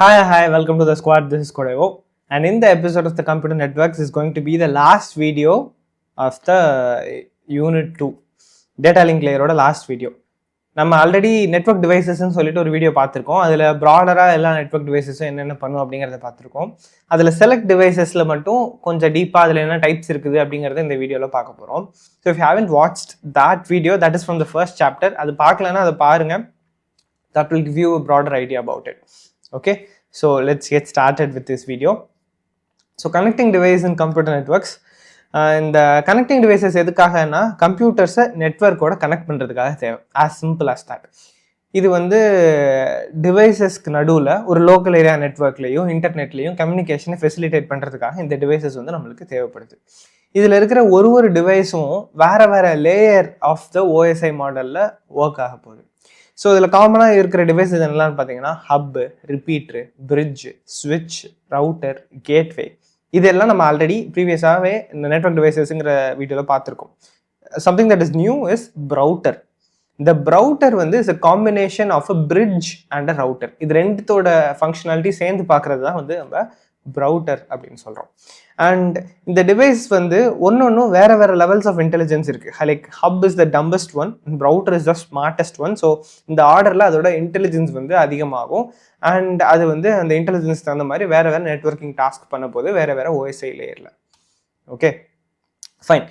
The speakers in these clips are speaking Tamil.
Hi, welcome to the squad. This is Kodevo. And in the episode of the computer networks is going to be the last video of the Unit 2. Data link layer last video. நம்ம ஆல்ரெடி நெட்வொர்க் டிவைசஸ்ன்னு சொல்லிட்டு ஒரு வீடியோ பார்த்துருக்கோம். அதில் ப்ராடராக எல்லா நெட்வொர்க் டிவைசஸும் என்னென்ன பண்ணும் அப்படிங்கிறத பார்த்துருக்கோம். அதில் செலக்ட் டிவைசஸில் மட்டும் கொஞ்சம் டீப்பாக அதில் என்ன டைப்ஸ் இருக்குது அப்படிங்கிறத இந்த வீடியோவில் பார்க்க போகிறோம். So if you haven't watched that video, that is from the first chapter. அது பார்க்கலன்னா அதை பாருங்கள். That will give you a broader idea about it. Okay, so let's get started with this video. So connecting device in computer networks. இந்த கனெக்டிங் டிவைசஸ் எதுக்காகனா கம்ப்யூட்டர்ஸை நெட்வொர்க்கோட கனெக்ட் பண்ணுறதுக்காக தேவை. As simple as that. இது வந்து டிவைசஸ்க்கு நடுவில் ஒரு லோக்கல் ஏரியா நெட்வொர்க்லேயும் இன்டர்நெட்லேயும் கம்யூனிகேஷனை ஃபெசிலிட்டேட் பண்ணுறதுக்காக இந்த டிவைசஸ் வந்து நம்மளுக்கு தேவைப்படுது. இதில் இருக்கிற ஒரு டிவைஸும் வேறு லேயர் ஆஃப் த ஓஎஸ்ஐ மாடலில் ஒர்க் ஆக போகுது. ஸோ இதில் காமனாக இருக்கிற டிவைசஸ் என்னெல்லாம் பார்த்தீங்கன்னா ஹப்பு, ரிப்பீட்ரு, பிரிட்ஜ், ஸ்விட்ச், ரவுட்டர், கேட்வே. இதெல்லாம் நம்ம ஆல்ரெடி ப்ரீவியஸாகவே இந்த நெட்வொர்க் டிவைசஸ்ங்கிற வீடியோவில் பார்த்துருக்கோம். Something that is new is brouter. இந்த ப்ரௌட்டர் வந்து is a combination of a bridge and a router. இது ரெண்டுத்தோட ஃபங்க்ஷனாலிட்டி சேர்ந்து பார்க்குறது தான் வந்து நம்ம ப்ரௌட்டர் அப்படின்னு சொல்கிறோம். அண்ட் இந்த டிவைஸ் வந்து ஒன்று வேறு லெவல்ஸ் ஆஃப் இன்டெலிஜென்ஸ் இருக்குது. Like hub is the dumbest one, brouter is the smartest one. So இந்த ஆர்டரில் அதோட இன்டெலிஜென்ஸ் வந்து அதிகமாகும். அண்ட் அது வந்து அந்த இன்டெலிஜென்ஸ் தகுந்த மாதிரி வேறு நெட்வொர்க்கிங் டாஸ்க் பண்ண போது வேறு ஓஎஸ்ஐ லேயரில். Okay fine.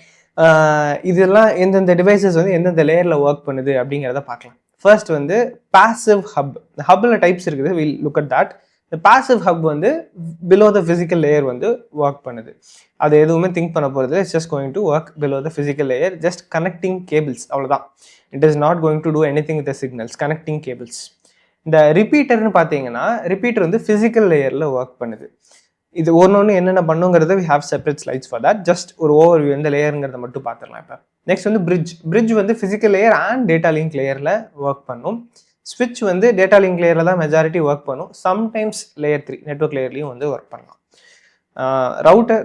இதெல்லாம் எந்தெந்த டிவைசஸ் வந்து எந்தெந்த லேயரில் ஒர்க் பண்ணுது அப்படிங்கிறத பார்க்கலாம். ஃபர்ஸ்ட் வந்து பாசிவ் ஹப். ஹப்பில் டைப்ஸ் இருக்குது. Will look at that. இந்த பாசிவ் ஹப் வந்து பிலோ த ஃபிசிக்கல் லேயர் வந்து ஒர்க் பண்ணுது. அது எதுவுமே திங்க் பண்ண போகிறது. It's just going to work below the physical layer, just connecting cables, அவ்வளோதான். It is not going to do anything with the signals, connecting cables. இந்த ரிப்பீட்டர்னு பார்த்தீங்கன்னா ரிப்பீட்டர் வந்து ஃபிசிக்கல் லேயரில் ஒர்க் பண்ணுது. இது ஒன்று என்னென்ன பண்ணுங்கிறத we have separate slides for that. Just ஒரு ஓவர் வியூ எந்த லேயருங்கிறத மட்டும் பார்த்துடலாம். இப்போ நெக்ஸ்ட் வந்து பிரிட்ஜ். பிரிட்ஜ் வந்து physical layer and data link லேயரில் ஒர்க் பண்ணும். ஸ்விட்ச் வந்து டேட்டா லிங்க் லேயரில் தான் மெஜாரிட்டி ஒர்க் பண்ணும். சம்டைம்ஸ் லேயர் 3 நெட்வொர்க் லேயர்லையும் வந்து ஒர்க் பண்ணலாம்.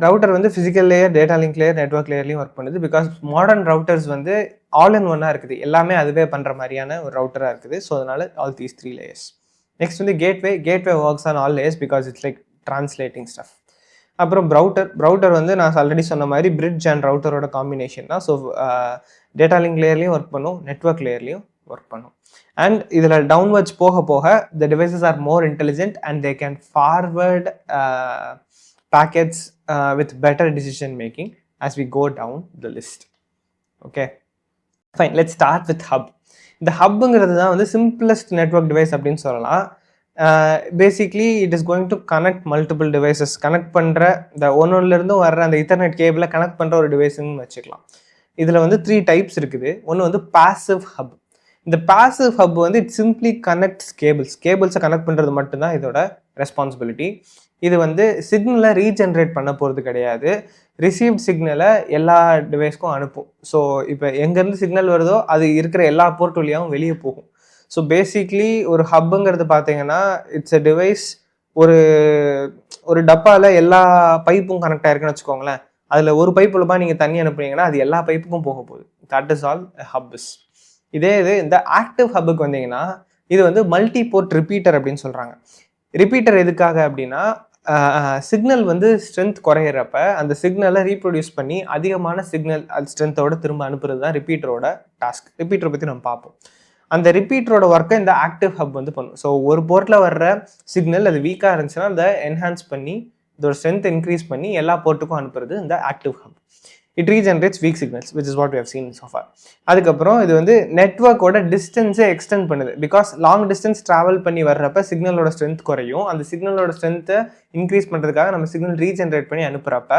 ரவுட்டர் வந்து physical layer, data link layer, network லேயர்லையும் ஒர்க் பண்ணுது. பிகாஸ் மாடர்ன் ரவுட்டர்ஸ் வந்து ஆல் இன் ஒன்னாக இருக்குது. எல்லாமே அதுவே பண்ணுற மாதிரியான ஒரு ரவுட்டராக இருக்குது. ஸோ அதனால ஆல் தீஸ் 3 லேயர்ஸ். நெக்ஸ்ட் வந்து gateway works on all layers because it's like translating stuff. அப்புறம் ப்ரௌட்டர் வந்து நான் ஆல்ரெடி சொன்ன மாதிரி பிரிட்ஜ் அண்ட் ரவுட்டரோட காம்பினேஷன் தான். ஸோ டேட்டா லிங்க் லேயர்லையும் ஒர்க் பண்ணும், நெட்வொர்க் லேயர்லையும் ஒர்க் பண்ணும். அண்ட் இதில் டவுன்வர்ட்ஸ் போக the devices are more intelligent and they can forward packets with better decision making as we go down the list. Okay, fine. Let's start with hub. இந்த ஹப்புங்கிறது தான் வந்து சிம்பிளஸ்ட் நெட்வொர்க் டிவைஸ் அப்படின்னு சொல்லலாம். Basically it is going to connect multiple devices. Connect பண்ணுற இந்த ஒன்றுலேருந்தும் வர்ற அந்த இன்டர்நெட் கேபிளை கனெக்ட் பண்ணுற ஒரு டிவைஸ்ன்னு வச்சுக்கலாம். இதில் வந்து 3 டைப்ஸ் இருக்குது. ஒன்று வந்து பாசிவ் ஹப். இந்த பாசிவ் ஹப் வந்து இட் சிம்பிளி கனெக்ட்ஸ் கேபிள்ஸை கனெக்ட் பண்ணுறது மட்டும்தான் இதோட ரெஸ்பான்சிபிலிட்டி. இது வந்து சிக்னலை ரீஜென்ரேட் பண்ண போகிறது கிடையாது. ரிசீவ்ட் சிக்னலை எல்லா டிவைஸ்க்கும் அனுப்பும். ஸோ இப்போ எங்கேருந்து சிக்னல் வருதோ அது இருக்கிற எல்லா போர்ட் வழியாகவும் வெளியே போகும். ஸோ பேசிக்லி ஒரு ஹப்புங்கிறது பார்த்தீங்கன்னா இட்ஸ் எ டிவைஸ். ஒரு டப்பாவில் எல்லா பைப்பும் கனெக்ட் ஆயிருக்குன்னு வச்சுக்கோங்களேன். அதில் ஒரு பைப் உள்ளப்பா நீங்கள் தண்ணி அனுப்புனீங்கன்னா அது எல்லா பைப்புக்கும் போக போகுது. That is all hubs. இது இந்த ஆக்டிவ் ஹப்புக்கு வந்தீங்கன்னா இது வந்து மல்டி போர்ட் ரிப்பீட்டர் அப்படின்னு சொல்கிறாங்க. ரிப்பீட்டர் எதுக்காக அப்படின்னா சிக்னல் வந்து ஸ்ட்ரென்த் குறையிறப்ப அந்த சிக்னலை ரீப்ரொடியூஸ் பண்ணி அதிகமான சிக்னல் அது ஸ்ட்ரென்த்தோட திரும்ப அனுப்புறது தான் ரிப்பீட்டரோட டாஸ்க். ரிப்பீட்டரை பற்றி நம்ம பார்ப்போம். அந்த ரிப்பீட்டரோட ஒர்க்கை இந்த ஆக்டிவ் ஹப் வந்து பண்ணும். ஸோ ஒரு போர்ட்டில் வர்ற சிக்னல் அது வீக்காக இருந்துச்சுன்னா அதை என்ஹான்ஸ் பண்ணி இதோட ஸ்ட்ரென்த் இன்க்ரீஸ் பண்ணி எல்லா போர்ட்டுக்கும் அனுப்புறது இந்த active hub. It regenerates weak signals which is what we have seen so far. அதுக்கப்புறம் இது வந்து நெட்வொர்க்கோட டிஸ்டன்ஸை எக்ஸ்டெண்ட் பண்ணுது. பிகாஸ் லாங் டிஸ்டன்ஸ் ட்ராவல் பண்ணி வர்றப்ப சிக்னலோட ஸ்ட்ரென்த் குறையும். அந்த சிக்னலோட ஸ்ட்ரென்த்தை இன்க்ரீஸ் பண்ணுறதுக்காக நம்ம சிக்னல் ரீஜென்ரேட் பண்ணி அனுப்புகிறப்ப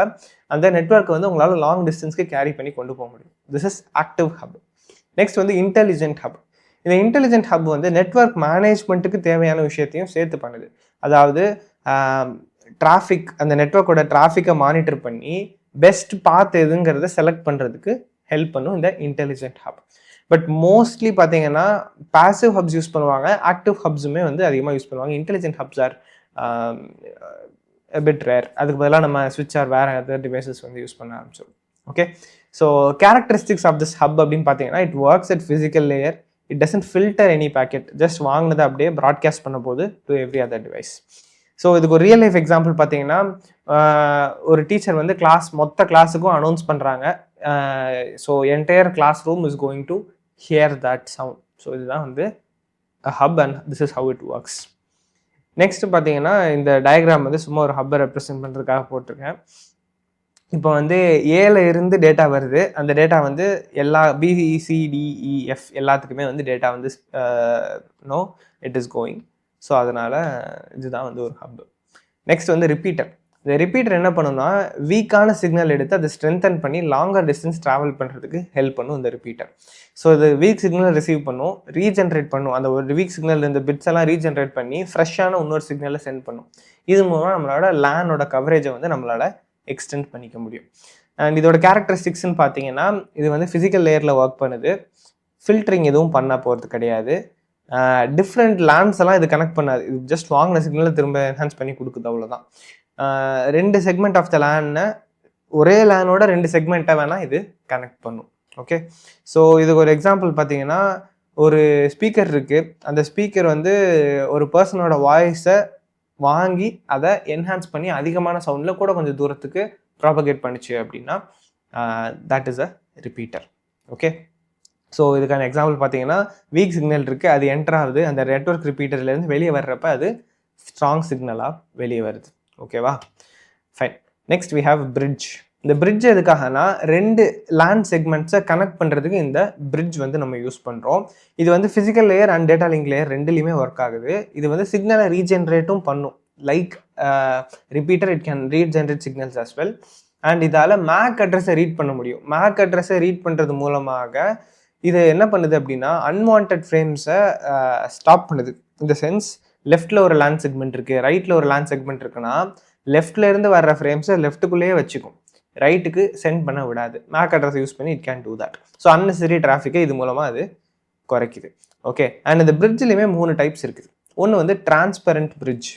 அந்த நெட்வொர்க் வந்து உங்களால் லாங் டிஸ்டன்ஸ்க்கு கேரி பண்ணி கொண்டு போக முடியும். This is active hub. Next வந்து இன்டெலிஜென்ட் ஹப். இந்த இன்டெலிஜென்ட் ஹப் வந்து நெட்வொர்க் மேனேஜ்மெண்ட்டுக்கு தேவையான விஷயத்தையும் சேர்த்து பண்ணுது. அதாவது டிராஃபிக், அந்த நெட்வொர்க்கோட டிராஃபிக்கை மானிட்டர் பண்ணி பெஸ்ட் பாத் எதுங்கிறத செலக்ட் பண்ணுறதுக்கு ஹெல்ப் பண்ணும் இந்த இன்டெலிஜென்ட் ஹப். பட் மோஸ்ட்லி பார்த்தீங்கன்னா பாசிவ் ஹப்ஸ் யூஸ் பண்ணுவாங்க. ஆக்டிவ் ஹப்ஸுமே வந்து அதிகமாக யூஸ் பண்ணுவாங்க. Intelligent hubs are bit rare. அதுக்கு பதிலாக நம்ம ஸ்விட்ச் ஆர் வேறு அதர் டிவைசஸ் வந்து யூஸ் பண்ண ஆரம்பிச்சோம். Okay, so characteristics of this hub அப்படின்னு பார்த்தீங்கன்னா it works at physical layer. It doesn't filter any packet. Just வாங்கினதை அப்படியே ப்ராட்காஸ்ட் பண்ண போது to every other device. So இதுக்கு ஒரு ரியல் லைஃப் எக்ஸாம்பிள் பார்த்தீங்கன்னா, ஒரு டீச்சர் வந்து மொத்த கிளாஸுக்கும் அனௌன்ஸ் பண்ணுறாங்க. So entire class room is going to hear that sound. So இதுதான் வந்து hub and this is how it works. Next பார்த்தீங்கன்னா, இந்த டயக்ராம் வந்து சும்மா ஒரு ஹப்பை ரெப்ரசென்ட் பண்ணுறதுக்காக போட்டிருக்கேன். இப்போ வந்து ஏல இருந்து டேட்டா வருது. அந்த டேட்டா வந்து எல்லா BCDEF எல்லாத்துக்குமே வந்து டேட்டா வந்து இட் இஸ் கோயிங். ஸோ அதனால இதுதான் வந்து ஒரு ஹப். நெக்ஸ்ட் வந்து ரிப்பீட்டர். இந்த ரிப்பீட்டர் என்ன பண்ணுன்னா, வீக்கான சிக்னல் எடுத்து அதை ஸ்ட்ரென்தன் பண்ணி லாங்கர் டிஸ்டன்ஸ் ட்ராவல் பண்ணுறதுக்கு ஹெல்ப் பண்ணும் இந்த ரிப்பீட்டர். ஸோ இது வீக் சிக்னல் ரிசீவ் பண்ணும், ரீஜென்ரேட் பண்ணும். அந்த ஒரு வீக் சிக்னல் இந்த பிட்ஸ் எல்லாம் ரீஜென்ரேட் பண்ணி ஃப்ரெஷ்ஷான இன்னொரு சிக்னலை சென்ட் பண்ணும். இது மூலமாக நம்மளோட லேனோட கவரேஜை வந்து நம்மளால் எக்ஸ்டெண்ட் பண்ணிக்க முடியும். அண்ட் இதோட கேரக்டரிஸ்டிக்ஸ்ன்னு பார்த்தீங்கன்னா, இது வந்து ஃபிசிக்கல் லேயரில் ஒர்க் பண்ணுது. ஃபில்டரிங் எதுவும் பண்ண போகிறது கிடையாது. டிஃப்ரெண்ட் லேன்ஸ் எல்லாம் இது கனெக்ட் பண்ணாது. இது ஜஸ்ட் வாங்கின சிக்னலை திரும்ப என்ஹான்ஸ் பண்ணி கொடுக்குது, அவ்வளோதான். 2 செக்மெண்ட் ஆஃப் த லேனை ஒரே லேனோட 2 செக்மெண்ட்டை வேணால் இது கனெக்ட் பண்ணும். ஓகே, ஸோ இதுக்கு ஒரு எக்ஸாம்பிள் பார்த்தீங்கன்னா, ஒரு ஸ்பீக்கர் இருக்குது. அந்த ஸ்பீக்கர் வந்து ஒரு பர்சனோட வாய்ஸை வாங்கி அதை என்ஹான்ஸ் பண்ணி அதிகமான சவுண்டில் கூட கொஞ்சம் தூரத்துக்கு ப்ராபகேட் பண்ணிச்சு அப்படின்னா that is a repeater. Okay, so இதுக்கான எக்ஸாம்பிள் பார்த்தீங்கன்னா, வீக் சிக்னல் இருக்குது, அது என்டர் ஆகுது. அந்த நெட்வொர்க் ரிப்பீட்டர்லேருந்து வெளியே வர்றப்ப அது ஸ்ட்ராங் சிக்னலாக வெளியே வருது. ஓகேவா, fine. Next we have bridge. இந்த பிரிட்ஜ் எதுக்காகனா, 2 லேன் செக்மெண்ட்ஸை கனெக்ட் பண்ணுறதுக்கு இந்த பிரிட்ஜ் வந்து நம்ம யூஸ் பண்ணுறோம். இது வந்து physical layer and data link layer ரெண்டுலேயுமே ஒர்க் ஆகுது. இது வந்து சிக்னலை ரீஜென்ரேட்டும் பண்ணும். Like repeater, it can regenerate signals as well. And இதால் மேக் அட்ரஸை ரீட் பண்ண முடியும். மேக் அட்ரஸை ரீட் பண்ணுறது மூலமாக இது என்ன பண்ணுது அப்படின்னா, அன்வான்ட் ஃப்ரேம்ஸை ஸ்டாப் பண்ணுது. இந்த சென்ஸ், லெஃப்டில் ஒரு லேண்ட் செக்மெண்ட் இருக்குது, ரைட்டில் ஒரு லேண்ட் செக்மெண்ட் இருக்குன்னா, லெஃப்ட்லேருந்து வர்ற ஃப்ரேம்ஸை லெஃப்ட்டுக்குள்ளேயே வச்சுக்கும், ரைட்டுக்கு சென்ட் பண்ண விடாது. மேக் அட்ரஸ் யூஸ் பண்ணி it can do that. So unnecessary டிராஃபிக்கை இது மூலமாக அது குறைக்குது. ஓகே, அண்ட் இந்த பிரிட்ஜ்லையுமே 3 டைப்ஸ் இருக்குது. ஒன்று வந்து டிரான்ஸ்பரண்ட் பிரிட்ஜ்.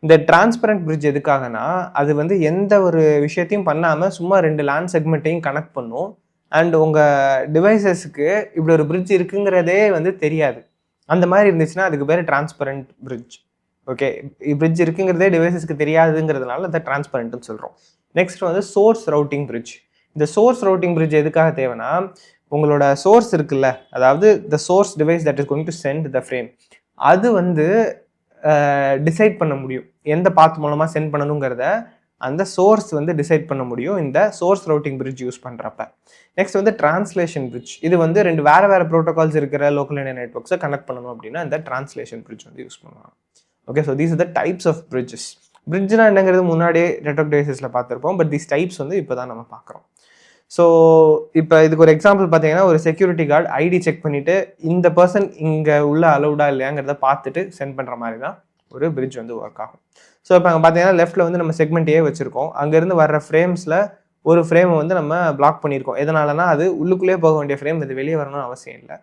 இந்த டிரான்ஸ்பரண்ட் பிரிட்ஜ் எதுக்காகனா, அது வந்து எந்த ஒரு விஷயத்தையும் பண்ணாமல் சும்மா 2 லேண்ட் செக்மெண்ட்டையும் கனெக்ட் பண்ணும். அண்ட் உங்கள் டிவைசஸ்க்கு இப்படி ஒரு பிரிட்ஜ் இருக்குங்கிறதே வந்து தெரியாது. அந்த மாதிரி இருந்துச்சுன்னா அதுக்கு பேர் டிரான்ஸ்பரண்ட் பிரிட்ஜ். ஓகே, பிரிட்ஜ் இருக்குங்கிறதே டிவைசஸ்க்கு தெரியாதுங்கிறதுனால அதை டிரான்ஸ்பரண்ட்னு சொல்கிறோம். நெக்ஸ்ட் வந்து சோர்ஸ் ரவுட்டிங் பிரிட்ஜ். இந்த சோர்ஸ் ரவுட்டிங் பிரிட்ஜ் எதுக்காக தேவைன்னா, உங்களோட சோர்ஸ் இருக்குல்ல, அதாவது the source device that is going to send the frame, அது வந்து டிசைட் பண்ண முடியும் எந்த பாத் மூலமாக சென்ட் பண்ணணுங்கிறத. அந்த சோர்ஸ் வந்து டிசைட் பண்ண முடியும் இந்த சோர்ஸ் ரவுட்டிங் பிரிட்ஜ் யூஸ் பண்ணுறப்ப. நெக்ஸ்ட் வந்து டிரான்ஸ்லேஷன் பிரிட்ஜ். இது வந்து 2 வேறு ப்ரோட்டோகால்ஸ் இருக்கிற லோக்கல் ஏரியா நெட்வொர்க்ஸை கனெக்ட் பண்ணணும் அப்படின்னா இந்த டிரான்ஸ்லேஷன் பிரிட்ஜ் வந்து யூஸ் பண்ணுவாங்க. Okay, so these are the types of bridges. பிரிட்ஜ்னா என்னங்கிறது முன்னாடியே நெட்வொர்க் டிவைசஸில் பார்த்துருப்போம், பட் தீஸ் டைப்ஸ் வந்து இப்போ தான் நம்ம பார்க்குறோம். ஸோ இப்போ இதுக்கு ஒரு எக்ஸாம்பிள் பார்த்தீங்கன்னா, ஒரு செக்யூரிட்டி கார்டு ஐடி செக் பண்ணிவிட்டு இந்த பர்சன் இங்கே உள்ள அலௌடா இல்லையாங்கிறத பார்த்துட்டு சென்ட் பண்ணுற மாதிரி தான் ஒரு பிரிட்ஜ் வந்து ஒர்க் ஆகும். ஸோ இப்போ அங்கே பார்த்தீங்கன்னா, லெஃப்ட்டில் வந்து நம்ம செக்மெண்ட் ஏ வச்சுருக்கோம். அங்கேருந்து வர்ற ஃப்ரேம்ஸில் ஒரு ஃப்ரேமை வந்து நம்ம பிளாக் பண்ணியிருக்கோம். எதனாலனா, அது உள்ளுக்குள்ளேயே போக வேண்டிய ஃப்ரேம் இது வெளியே வரணும்னு அவசியம் இல்லை.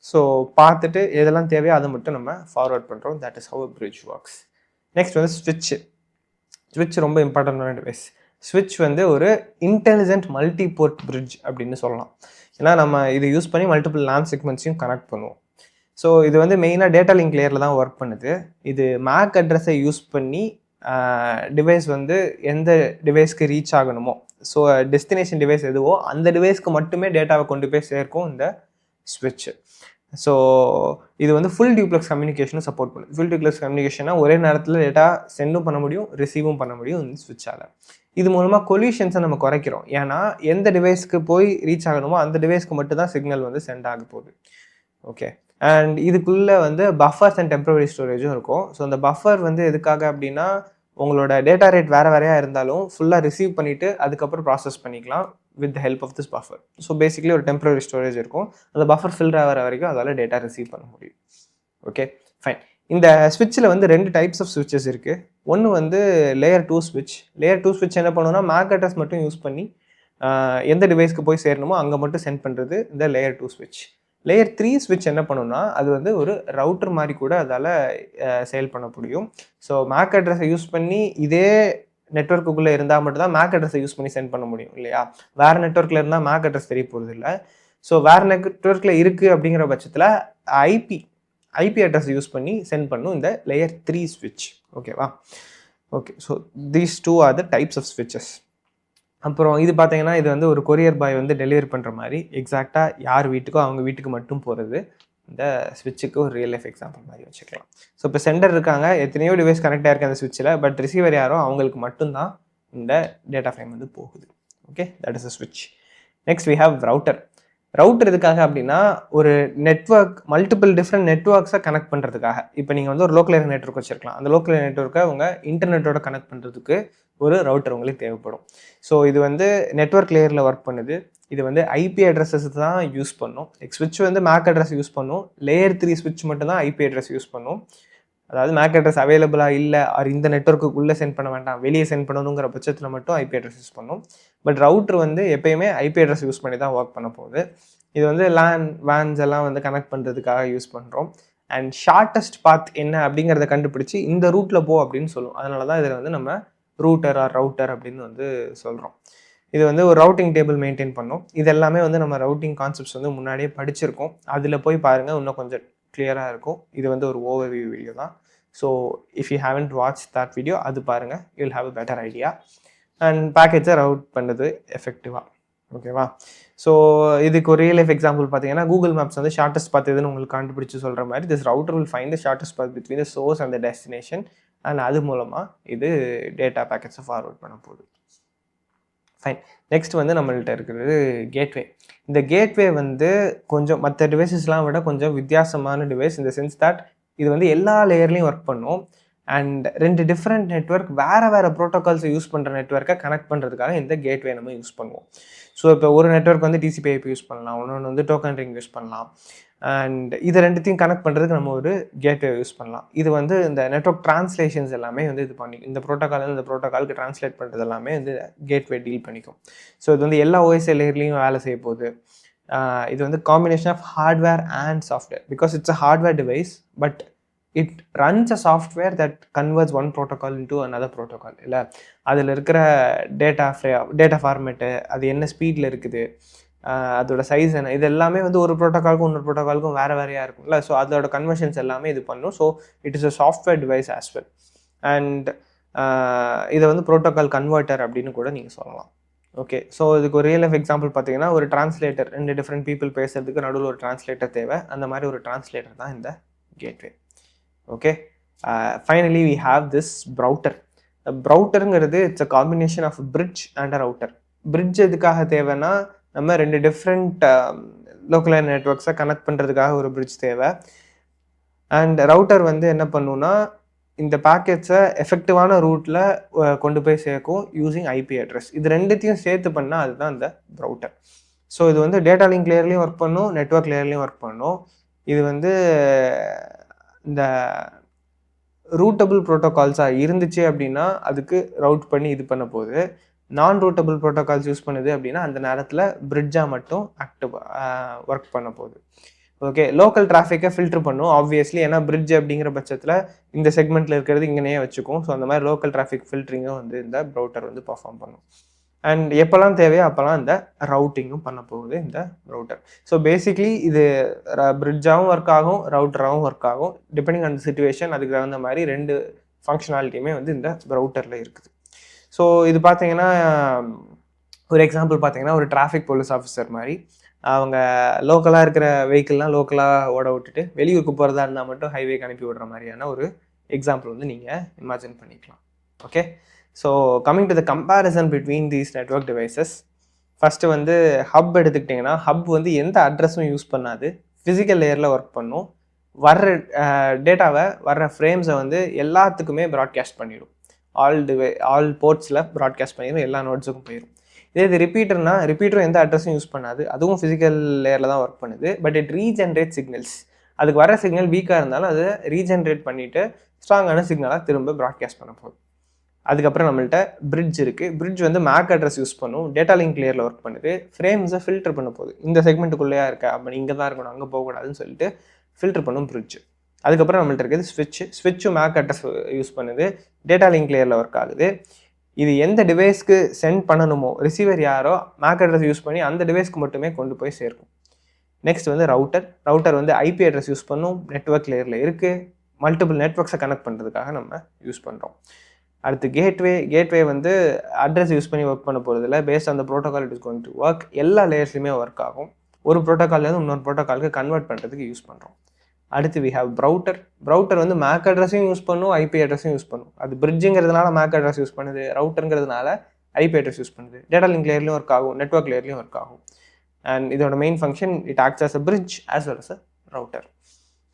ஸோ பார்த்துட்டு எதெல்லாம் தேவையோ அதை மட்டும் நம்ம ஃபார்வர்ட் பண்ணுறோம். That is how bridge works. Next வந்து ஸ்விட்ச். ஸ்விட்ச் ரொம்ப இம்பார்ட்டன்டான டிவைஸ். ஸ்விட்ச் வந்து ஒரு இன்டெலிஜென்ட் மல்டி போர்ட் பிரிட்ஜ் அப்படின்னு சொல்லலாம். ஏன்னா நம்ம இதை யூஸ் பண்ணி மல்டிபிள் லேண்ட் செக்மெண்ட்ஸையும் கனெக்ட் பண்ணுவோம். ஸோ இது வந்து மெயினாக டேட்டா லிங்க் லேயரில் தான் ஒர்க் பண்ணுது. இது மேக் அட்ரஸை யூஸ் பண்ணி டிவைஸ் வந்து எந்த டிவைஸ்க்கு ரீச் ஆகணுமோ, ஸோ டெஸ்டினேஷன் டிவைஸ் எதுவோ அந்த டிவைஸ்க்கு மட்டுமே டேட்டாவை கொண்டு போய் சேர்க்கும் இந்த ஸ்விட்ச். ஸோ இது வந்து ஃபுல் டியூப்ளெக்ஸ் கம்யூனிகேஷனும் சப்போர்ட் பண்ணுது. ஃபுல் டியூப்ளெக்ஸ் கம்யூனிகேஷனாக ஒரே நேரத்தில் டேட்டா சென்டும் பண்ண முடியும், ரிசீவும் பண்ண முடியும் இந்த ஸ்விட்சால். இது மூலமாக கொலிஷன்ஸை நம்ம குறைக்கிறோம். ஏன்னா எந்த டிவைஸ்க்கு போய் ரீச் ஆகணுமோ அந்த டிவைஸ்க்கு மட்டும் தான் சிக்னல் வந்து சென்ட் ஆக போகுது. ஓகே, அண்ட் இதுக்குள்ளே வந்து பஃபர்ஸ் அண்ட் டெம்பரரி ஸ்டோரேஜும் இருக்கும். ஸோ அந்த பஃபர் வந்து எதுக்காக அப்படின்னா, உங்களோட டேட்டா ரேட் வேறு வேறையாக இருந்தாலும் ஃபுல்லாக ரிசீவ் பண்ணிவிட்டு அதுக்கப்புறம் ப்ராசஸ் பண்ணிக்கலாம் with help of this buffer. So basically ஒரு டெம்பரரி ஸ்டோரேஜ் இருக்கும். அந்த பஃபர் ஃபில் ஆகிற வரைக்கும் அதால் டேட்டா ரிசீவ் பண்ண முடியும். Okay, fine. இந்த ஸ்விட்சில் வந்து 2 டைப்ஸ் ஆஃப் ஸ்விட்சஸ் இருக்குது. ஒன்று வந்து லேயர் 2 ஸ்விட்ச். லேயர் 2 ஸ்விட்ச் என்ன பண்ணுவோம்னா, மேக் அட்ரஸ் மட்டும் யூஸ் பண்ணி எந்த டிவைஸ்க்கு போய் சேரணுமோ அங்கே மட்டும் சென்ட் பண்ணுறது இந்த லேயர் 2 ஸ்விட்ச். லேயர் 3 ஸ்விட்ச் என்ன பண்ணுன்னா, அது வந்து ஒரு ரவுட்டர் மாதிரி கூட அதால் சேல் பண்ண முடியும். ஸோ மேக் அட்ரஸை யூஸ் பண்ணி இதே நெட்வொர்க்குள்ளே இருந்தால் மட்டும் தான் மேக் அட்ரஸை யூஸ் பண்ணி சென்ட் பண்ண முடியும் இல்லையா? வேறு நெட்வொர்க்கில் இருந்தால் மேக் அட்ரஸ் தெரிய போகிறது இல்லை. ஸோ வேறு நெட்வொர்க்கில் இருக்குது அப்படிங்கிற பட்சத்தில் ஐபி அட்ரஸ் யூஸ் பண்ணி சென்ட் பண்ணும் இந்த லேயர் 3 ஸ்விட்ச். ஓகேவா? Okay, so these two are the types of ஸ்விட்சஸ். அப்புறம் இது பார்த்தீங்கன்னா இது வந்து ஒரு கொரியர் பாய் வந்து டெலிவரி பண்ணுற மாதிரி எக்ஸாக்டாக யார் வீட்டுக்கோ அவங்க வீட்டுக்கு மட்டும் போகிறது. இந்த ஸ்விட்சுக்கு ஒரு ரியல் லைஃப் எக்ஸாம்பிள் மாதிரி வச்சுக்கலாம். ஸோ இப்போ சென்டர் இருக்காங்க, எத்தனையோ டிவைஸ் கனெக்ட் ஆகிருக்கு அந்த ஸ்விட்சில், பட் ரிசீவர் யாரோ அவங்களுக்கு மட்டும்தான் இந்த டேட்டா ஃப்ரேம் வந்து போகுது. ஓகே, தட் இஸ் அ ஸ்விட்ச். Next we have router. Router எதுக்காக அப்படின்னா ஒரு நெட்வொர்க் மல்டிபிள் டிஃப்ரெண்ட் நெட்வொர்க்ஸை கனெக்ட் பண்ணுறதுக்காக. இப்போ நீங்கள் வந்து ஒரு லோக்கல் ஏரியா நெட்வொர்க் வச்சிருக்கலாம், அந்த லோக்கல் ஏரியா நெட்வொர்க்கை உங்கள் இன்டர்நெட்டோட கனெக்ட் பண்ணுறதுக்கு ஒரு ரவுட்டர் உங்களுக்கு தேவைப்படும். ஸோ இது வந்து நெட்வொர்க் லேயரில் ஒர்க் பண்ணுது. இது வந்து ஐபி அட்ரஸஸ் தான் யூஸ் பண்ணும். ஸ்விட்ச் வந்து மேக் அட்ரஸ் யூஸ் பண்ணும். லேயர் 3 ஸ்விட்ச் மட்டும் தான் ஐபி அட்ரஸ் யூஸ் பண்ணும். அதாவது மேக் அட்ரஸ் அவைலபிளாக இல்லை ஆர் இந்த நெட்வொர்க்குள்ளே சென்ட் பண்ண வேண்டாம், வெளியே சென்ட் பண்ணணுங்கிற பட்சத்தில் மட்டும் ஐபி அட்ரஸ் யூஸ் பண்ணும். பட் ரவுட்டர் வந்து எப்பயுமே ஐபி அட்ரஸ் யூஸ் பண்ணி தான் ஒர்க் பண்ண போகுது. இது வந்து லேன் வேன்ஸ் எல்லாம் வந்து கனெக்ட் பண்ணுறதுக்காக யூஸ் பண்ணுறோம். அண்ட் ஷார்ட்டஸ்ட் பாத் என்ன அப்படிங்கிறத கண்டுபிடிச்சி இந்த ரூட்டில் போ அப்படின்னு சொல்லுவோம். அதனால தான் இதில் வந்து நம்ம ரூட்டர் ஆர் ரவுட்டர் அப்படின்னு வந்து சொல்கிறோம். இது வந்து ஒரு ரவுட்டிங் டேபிள் மெயின்டைன் பண்ணும். இது எல்லாமே வந்து நம்ம ரவுட்டிங் கான்செப்ட்ஸ் வந்து முன்னாடியே படிச்சிருக்கோம். அதில் போய் பாருங்கள், இன்னும் கொஞ்சம் கிளியராக இருக்கும். இது வந்து ஒரு ஓவர்வியூ வீடியோ தான். So if you haven't watch that video அது பாருங்கள், you will have a better idea. And பேக்கேஜை ரவுட் பண்ணுறது எஃபெக்டிவாக. ஓகேவா? ஸோ இதுக்கு ஒரு ரியல் லைஃப் எக்ஸாம்பிள் பார்த்தீங்கன்னா கூகுள் மேப்ஸ் வந்து ஷார்ட்டஸ்ட் பாத் எதுன்னு உங்களுக்கு கண்டுபிடிச்சி சொல்கிற மாதிரி this router will find the shortest path between the source and the destination. And அது மூலமாக இது டேட்டா பேக்கெட்ஸை ஃபார்வர்ட் பண்ண போகுது. ஃபைன். நெக்ஸ்ட் வந்து நம்மள்கிட்ட இருக்கிறது கேட்வே. இந்த கேட்வே வந்து கொஞ்சம் மற்ற டிவைசஸ்லாம் விட கொஞ்சம் வித்தியாசமான டிவைஸ். இந்த சென்ஸ் தட் இது வந்து எல்லா லேயர்லையும் ஒர்க் பண்ணும். அண்ட் 2 டிஃப்ரெண்ட் நெட்வொர்க் வேறு ப்ரோட்டோகால்ஸை யூஸ் பண்ணுற நெட்வொர்க்கை கனெக்ட் பண்ணுறதுக்காக இந்த கேட்வே நம்ம யூஸ் பண்ணுவோம். ஸோ இப்போ ஒரு நெட்வொர்க் வந்து TCP/IP யூஸ் பண்ணலாம், இன்னொன்று வந்து டோக்கன் ரிங் யூஸ் பண்ணலாம். அண்ட் இது ரெண்டுத்தையும் கனெக்ட் பண்ணுறதுக்கு நம்ம ஒரு கேட்வே யூஸ் பண்ணலாம். இது வந்து இந்த நெட்வொர்க் ட்ரான்ஸ்லேஷன்ஸ் எல்லாமே வந்து இது பண்ணி இந்த ப்ரோட்டோகால் இந்த ப்ரோட்டோகாலுக்கு ட்ரான்ஸ்லேட் பண்ணுறது எல்லாமே வந்து கேட்வே டீல் பண்ணிக்கும். ஸோ இது வந்து எல்லா OSI லேயர்லையும் வேலை செய்ய போகுது. இது வந்து combination of hardware and software because it's a hardware device but it runs a software that converts one protocol into another protocol. இல்லை அதில் இருக்கிற டேட்டா ஃபார்மேட்டு, அது என்ன ஸ்பீடில் இருக்குது, அதோட சைஸ் என்ன, இது எல்லாமே வந்து ஒரு ப்ரோட்டோகாலுக்கும் இன்னொரு ப்ரோட்டோகாலுக்கும் வேறையாக இருக்கும்ல. ஸோ அதோட கன்வர்ஷன்ஸ் எல்லாமே இது பண்ணும். So it is a software device as well. And இதை வந்து ப்ரோட்டோகால் கன்வெர்ட்டர் அப்படின்னு கூட நீங்கள் சொல்லலாம். ஓகே, ஸோ இதுக்கு ஒரு ரியல் லைஃப் எக்ஸாம்பிள் பார்த்தீங்கன்னா ஒரு டிரான்ஸ்லேட்டர், 2 டிஃப்ரெண்ட் பீப்புள் பேசுறதுக்கு நடுவில் ஒரு டிரான்ஸ்லேட்டர் தேவை. அந்த மாதிரி ஒரு டிரான்ஸ்லேட்டர் தான் இந்த gateway. Okay, finally we have this brouter. ப்ரௌட்டருங்கிறது it's a combination of bridge and a router. Bridge எதுக்காக தேவைன்னா நம்ம 2 டிஃப்ரெண்ட் லோக்கல் ஏரியா நெட்வொர்க்ஸை கனெக்ட் பண்ணுறதுக்காக ஒரு பிரிட்ஜ் தேவை. அண்ட் ரவுட்டர் வந்து என்ன பண்ணுன்னா இந்த பேக்கெட்ஸை எஃபெக்டிவான ரூட்டில் கொண்டு போய் சேர்க்கும் யூஸிங் ஐபி அட்ரஸ். இது ரெண்டுத்தையும் சேர்த்து பண்ணால் அதுதான் இந்த ப்ரௌட்டர். ஸோ இது வந்து டேட்டா லிங்க் லேயர்லையும் ஒர்க் பண்ணும், நெட்வொர்க் லேயர்லையும் ஒர்க் பண்ணும். இது வந்து இந்த ரூட்டபிள் ப்ரோட்டோகால்ஸாக இருந்துச்சு அப்படின்னா அதுக்கு ரவுட் பண்ணி இது பண்ண போகுது. நான் ரூட்டபிள் ப்ரோட்டோகால்ஸ் யூஸ் பண்ணுது அப்படின்னா அந்த நேரத்தில் பிரிட்ஜாக மட்டும் ஒர்க் பண்ண போகுது. ஓகே, லோக்கல் டிராஃபிக்கை ஃபில்டர் பண்ணும் ஆப்வியஸ்லி, ஏன்னா பிரிட்ஜ் அப்படிங்கிற பட்சத்தில் இந்த செக்மெண்ட்டில் இருக்கிறது இங்கேயே வச்சுக்கும். ஸோ அந்த மாதிரி லோக்கல் டிராஃபிக் ஃபில்டரிங்கும் வந்து இந்த ப்ரௌட்டர் வந்து பர்ஃபார்ம் பண்ணும். அண்ட் எப்போல்லாம் தேவையோ அப்போல்லாம் இந்த ரவுட்டிங்கும் பண்ண போகுது இந்த ரவுட்டர். ஸோ பேசிக்லி இது பிரிட்ஜாகவும் ஒர்க் ஆகும், ரவுட்டராகவும் ஒர்க் ஆகும். டிபெண்டிங் ஆன் த சிச்சுவேஷன் அதுக்கு தகுந்த மாதிரி 2 ஃபங்க்ஷனாலிட்டியுமே வந்து இந்த ரவுட்டரில் இருக்குது. ஸோ இது பார்த்தீங்கன்னா ஒரு எக்ஸாம்பிள் பார்த்தீங்கன்னா ஒரு டிராஃபிக் போலீஸ் ஆஃபீஸர் மாதிரி அவங்க லோக்கலாக இருக்கிற வெஹிக்கிள்லாம் லோக்கலாக ஓட விட்டுட்டு வெளியூருக்கு போகிறதா இருந்தால் மட்டும் ஹைவேக்கு அனுப்பி விடுற மாதிரியான ஒரு எக்ஸாம்பிள் வந்து நீங்கள் இமேஜின் பண்ணிக்கலாம். Okay, so coming to the comparison between these network devices. First வந்து ஹப் எடுத்துக்கிட்டிங்கன்னா ஹப் வந்து எந்த அட்ரஸும் யூஸ் பண்ணாது, ஃபிசிக்கல் லேயரில் ஒர்க் பண்ணும். வர்ற டேட்டாவை வர்ற ஃப்ரேம்ஸை வந்து எல்லாத்துக்குமே ப்ராட்காஸ்ட் பண்ணிடும். ஆல் போர்ட்ஸில் ப்ராட்காஸ்ட் பண்ணிடும், எல்லா நோட்ஸுக்கும் போயிடும். இதே இது ரிப்பீட்டரும் எந்த அட்ரஸும் யூஸ் பண்ணாது, அதுவும் ஃபிசிக்கல் லேயரில் தான் ஒர்க் பண்ணுது. But it regenerate signals. அதுக்கு வர சிக்னல் வீக்காக இருந்தாலும் அதை ரீஜென்ரேட் பண்ணிவிட்டு ஸ்ட்ராங்கான சிக்னலாக திரும்ப ப்ராட்காஸ்ட் பண்ண போகுது. அதுக்கப்புறம் நம்மள்ட்ட பிரிட்ஜ் இருக்குது. பிரிட்ஜ் வந்து மேக் அட்ரஸ் யூஸ் பண்ணும், டேட்டா லிங்க் லேயரில் ஒர்க் பண்ணுது, ஃப்ரேம்ஸை ஃபில்டர் பண்ண போகுது. இந்த செக்மெண்ட்டுக்குள்ளேயா இருக்கா, அப்போ இங்கே தான் இருக்கணும், அங்கே போகக்கூடாதுன்னு சொல்லிட்டு ஃபில்டர் பண்ணும் பிரிட்ஜ். அதுக்கப்புறம் நம்மள்ட்ட இருக்குது ஸ்விட்சும் மேக் அட்ரஸ் யூஸ் பண்ணுது, டேட்டா லிங்க் லேயரில் ஒர்க் ஆகுது. இது எந்த டிவைஸ்க்கு சென்ட் பண்ணணுமோ ரிசீவர் யாரோ மேக் அட்ரஸ் யூஸ் பண்ணி அந்த டிவைஸ்க்கு மட்டுமே கொண்டு போய் சேர்க்கும். நெக்ஸ்ட் வந்து ரவுட்டர் வந்து ஐபி அட்ரஸ் யூஸ் பண்ணும், நெட்வொர்க் லேயரில் இருக்குது, மல்டிபிள் நெட்வொர்க்ஸை கனெக்ட் பண்ணுறதுக்காக நம்ம யூஸ் பண்ணுறோம். அடுத்து கேட்வே வந்து அட்ரஸ் யூஸ் பண்ணி ஒர்க் பண்ண போகிறதில்ல. Based on the protocol it is going to work. எல்லா லேயர்ஸ்லையுமே ஒர்க் ஆகும். ஒரு ப்ரோட்டோகால்லேருந்து இன்னொரு ப்ரோட்டோகாலுக்கு கன்வெர்ட் பண்ணுறதுக்கு யூஸ் பண்ணுறோம். அடுத்து வி ஹேவ் ப்ரௌட்டர் வந்து மேக் அட்ரஸையும் யூஸ் பண்ணும், ஐபி அட்ரஸையும் யூஸ் பண்ணும். அது பிரிட்ஜுங்கிறதுனால மேக் அட்ரஸ் யூஸ் பண்ணுது, ரவுட்டருங்கிறதுனால ஐபி அட்ரஸ் யூஸ் பண்ணுது. டேட்டா லிங்க் லேயர்லையும் ஒர்க் ஆகும், நெட்வொர்க் லேயர்லையும் ஒர்க் ஆகும். அண்ட் இதோட main function it acts as a bridge as well as a router.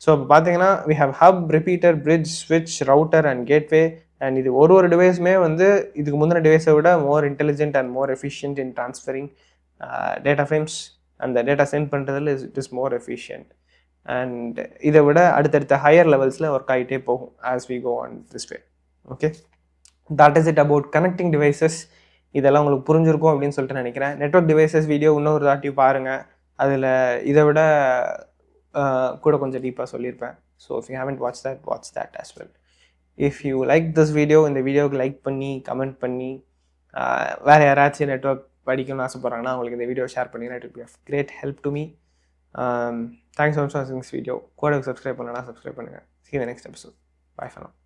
So இப்போ பார்த்தீங்கன்னா we have hub, repeater, bridge, ஸ்விட்ச், ரவுட்டர் அண்ட் கேட்வே. அண்ட் இது ஒரு டிவைஸுமே வந்து இதுக்கு முந்தின டிவைஸை விட more intelligent and more efficient in transferring data frames. அந்த டேட்டா சென்ட் பண்ணுறதுல it is more efficient. And இதை விட அடுத்தடுத்த ஹையர் லெவல்ஸில் ஒர்க் ஆகிட்டே போகும் as we go on this way. Okay, that is it about connecting devices. இதெல்லாம் உங்களுக்கு புரிஞ்சிருக்கும் அப்படின்னு சொல்லிட்டு நினைக்கிறேன். நெட்வொர்க் டிவைசஸ் வீடியோ இன்னொரு தாட்டி பாருங்கள். அதில் இதை விட கூட கொஞ்சம் டீப்பாக சொல்லியிருப்பேன். So if you haven't watch that as well. If you like this video, இந்த வீடியோவுக்கு லைக் பண்ணி கமெண்ட் பண்ணி வேறு யாராச்சும் நெட்வொர்க் படிக்கணும்னு ஆசைப்பட்றாங்கன்னா அவங்களுக்கு இந்த வீடியோ ஷேர் பண்ணிங்கன்னா it will be of great help to me. Thanks for வாட்சிங் திஸ் வீடியோ. கூட சப்ஸ்கிரைப் பண்ணலன்னா சப்ஸ்கிரைப் பண்ணுங்கள். See you in the next episode. Bye for now.